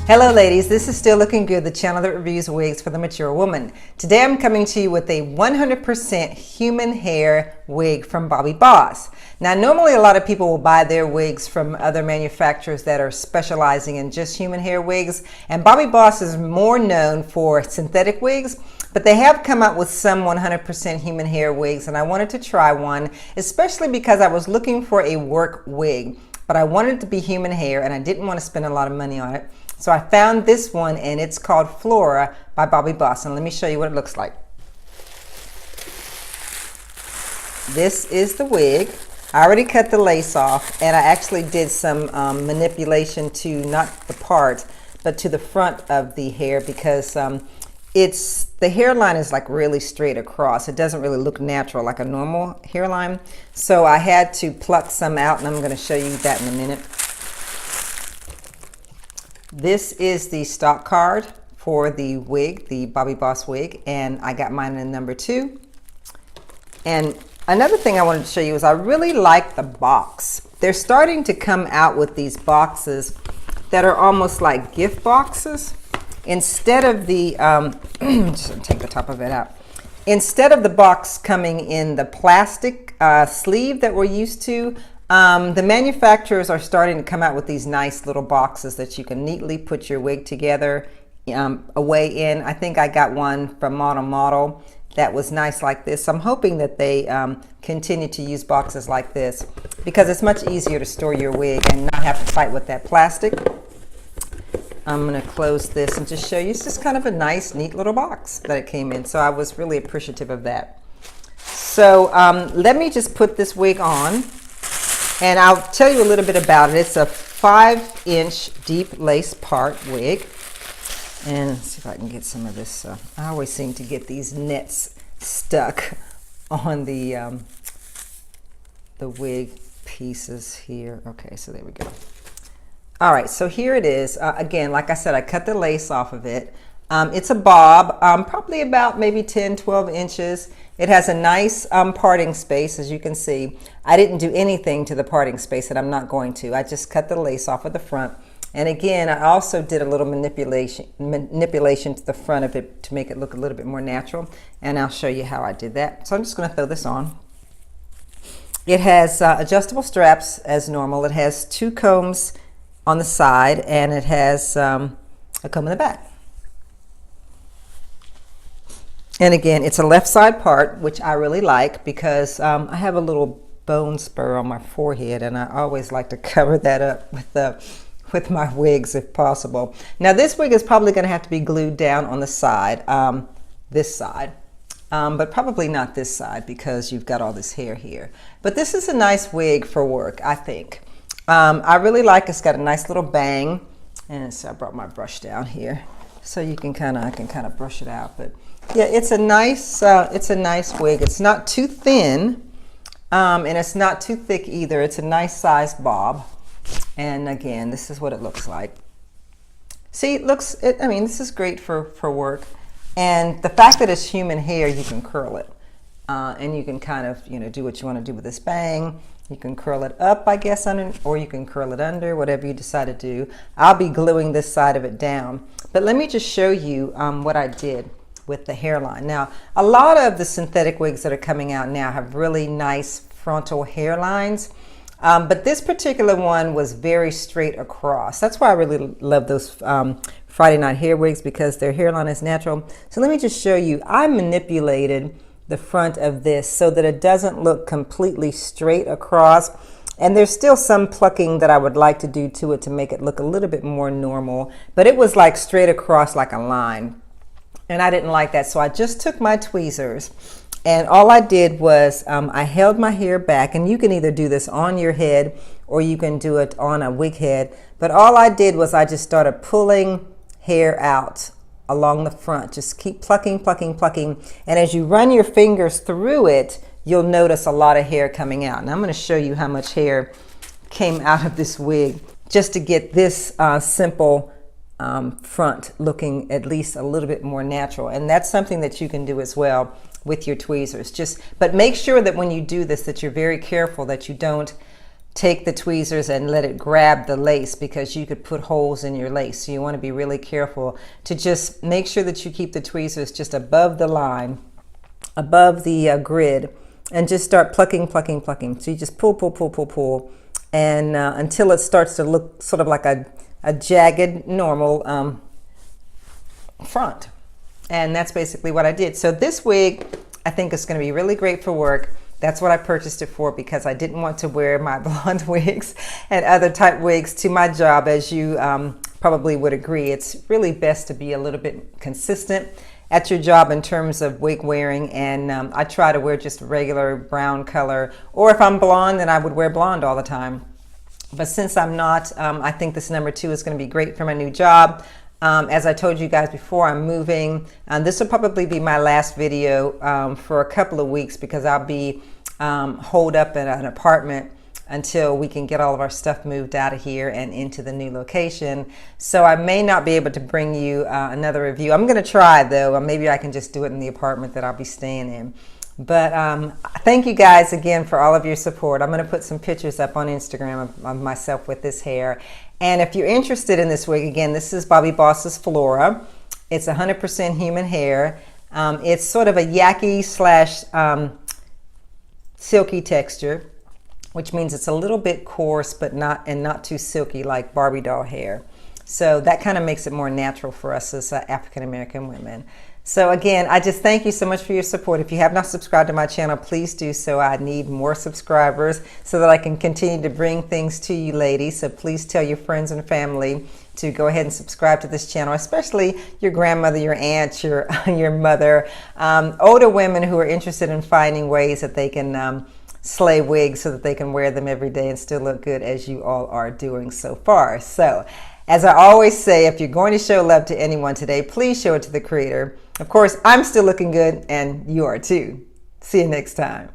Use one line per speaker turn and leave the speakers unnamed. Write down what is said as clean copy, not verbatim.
Hello ladies, this is Still Looking Good, the channel that reviews wigs for the mature woman. Today I'm coming to you with a 100% human hair wig from Bobbi Boss. Now normally a lot of people will buy their wigs from other manufacturers that are specializing in just human hair wigs, and Bobbi Boss is more known for synthetic wigs, but they have come out with some 100% human hair wigs, and I wanted to try one, especially because I was looking for a work wig, but I wanted it to be human hair and I didn't want to spend a lot of money on it. So I found this one, and it's called Flora by Bobbi Boss, and let me show you what it looks like. This is the wig. I already cut the lace off, and I actually did some manipulation to not the part, but to the front of the hair, because the hairline is like really straight across. It doesn't really look natural like a normal hairline. So I had to pluck some out, and I'm going to show you that in a minute. This is the stock card for the wig, the Bobbi Boss wig, and I got mine in number 2. And another thing I wanted to show you is I really like the box. They're starting to come out with these boxes that are almost like gift boxes. Instead of the, just take the top of it out. Instead of the box coming in the plastic sleeve that we're used to, the manufacturers are starting to come out with these nice little boxes that you can neatly put your wig together away in. I think I got one from Model that was nice like this. I'm hoping that they continue to use boxes like this, because it's much easier to store your wig and not have to fight with that plastic. I'm going to close this and just show you. It's just kind of a nice, neat little box that it came in. So I was really appreciative of that. So let me just put this wig on, and I'll tell you a little bit about it. It's a 5-inch deep lace part wig. And let's see if I can get some of this. I always seem to get these nets stuck on the wig pieces here. Okay, so there we go. All right, so here it is. Again, like I said, I cut the lace off of it. It's a bob, probably about maybe 10-12 inches. It has a nice parting space, as you can see. I didn't do anything to the parting space, and I'm not going to. I just cut the lace off of the front. And again, I also did a little manipulation to the front of it to make it look a little bit more natural. And I'll show you how I did that. So I'm just going to throw this on. It has adjustable straps as normal. It has 2 combs on the side, and it has a comb in the back. And again, it's a left side part, which I really like, because I have a little bone spur on my forehead, and I always like to cover that up with my wigs if possible. Now this wig is probably going to have to be glued down on the side, this side, but probably not this side, because you've got all this hair here. But this is a nice wig for work, I think. I really like it's got a nice little bang, and so I brought my brush down here so you can I can kind of brush it out. But yeah, it's a nice wig. It's not too thin, and it's not too thick either. It's a nice sized bob. And again, this is what it looks like. See, I mean, this is great for work. And the fact that it's human hair, you can curl it. And you can kind of, do what you want to do with this bang. You can curl it up, I guess, under, or you can curl it under, whatever you decide to do. I'll be gluing this side of it down. But let me just show you what I did with the hairline. Now, a lot of the synthetic wigs that are coming out now have really nice frontal hairlines. But this particular one was very straight across. That's why I really love those Friday night hair wigs, because their hairline is natural. So let me just show you. I manipulated the front of this so that it doesn't look completely straight across. And there's still some plucking that I would like to do to it to make it look a little bit more normal. But it was like straight across like a line. And I didn't like that. So I just took my tweezers, and all I did was I held my hair back, and you can either do this on your head or you can do it on a wig head. But all I did was I just started pulling hair out along the front. Just keep plucking, plucking, plucking. And as you run your fingers through it, you'll notice a lot of hair coming out. And I'm going to show you how much hair came out of this wig just to get this simple front looking at least a little bit more natural. And that's something that you can do as well with your tweezers. But make sure that when you do this, that you're very careful that you don't take the tweezers and let it grab the lace, because you could put holes in your lace. So you want to be really careful to just make sure that you keep the tweezers just above the line, above the grid, and just start plucking, plucking, plucking. So you just pull, pull, pull, pull, pull, and until it starts to look sort of like a jagged, normal front. And that's basically what I did. So this wig, I think, is going to be really great for work. That's what I purchased it for, because I didn't want to wear my blonde wigs and other type wigs to my job. As you probably would agree, it's really best to be a little bit consistent at your job in terms of wig wearing. And I try to wear just regular brown color, or if I'm blonde, then I would wear blonde all the time. But since I'm not, I think this number 2 is going to be great for my new job. As I told you guys before, I'm moving. This will probably be my last video for a couple of weeks, because I'll be holed up in an apartment until we can get all of our stuff moved out of here and into the new location. So I may not be able to bring you another review. I'm going to try, though. Maybe I can just do it in the apartment that I'll be staying in. But thank you guys again for all of your support. I'm going to put some pictures up on Instagram of myself with this hair. And if you're interested in this wig, again, this is Bobbi Boss's Flora. It's 100% human hair. It's sort of a yucky slash silky texture, which means it's a little bit coarse, but not too silky like Barbie doll hair. So that kind of makes it more natural for us as African American women. So again, I just thank you so much for your support. If you have not subscribed to my channel, please do so. I need more subscribers so that I can continue to bring things to you ladies. So please tell your friends and family to go ahead and subscribe to this channel, especially your grandmother, your aunt, your mother, older women who are interested in finding ways that they can slay wigs so that they can wear them every day and still look good, as you all are doing so far. So as I always say, if you're going to show love to anyone today, please show it to the creator. Of course, I'm still looking good, and you are too. See you next time.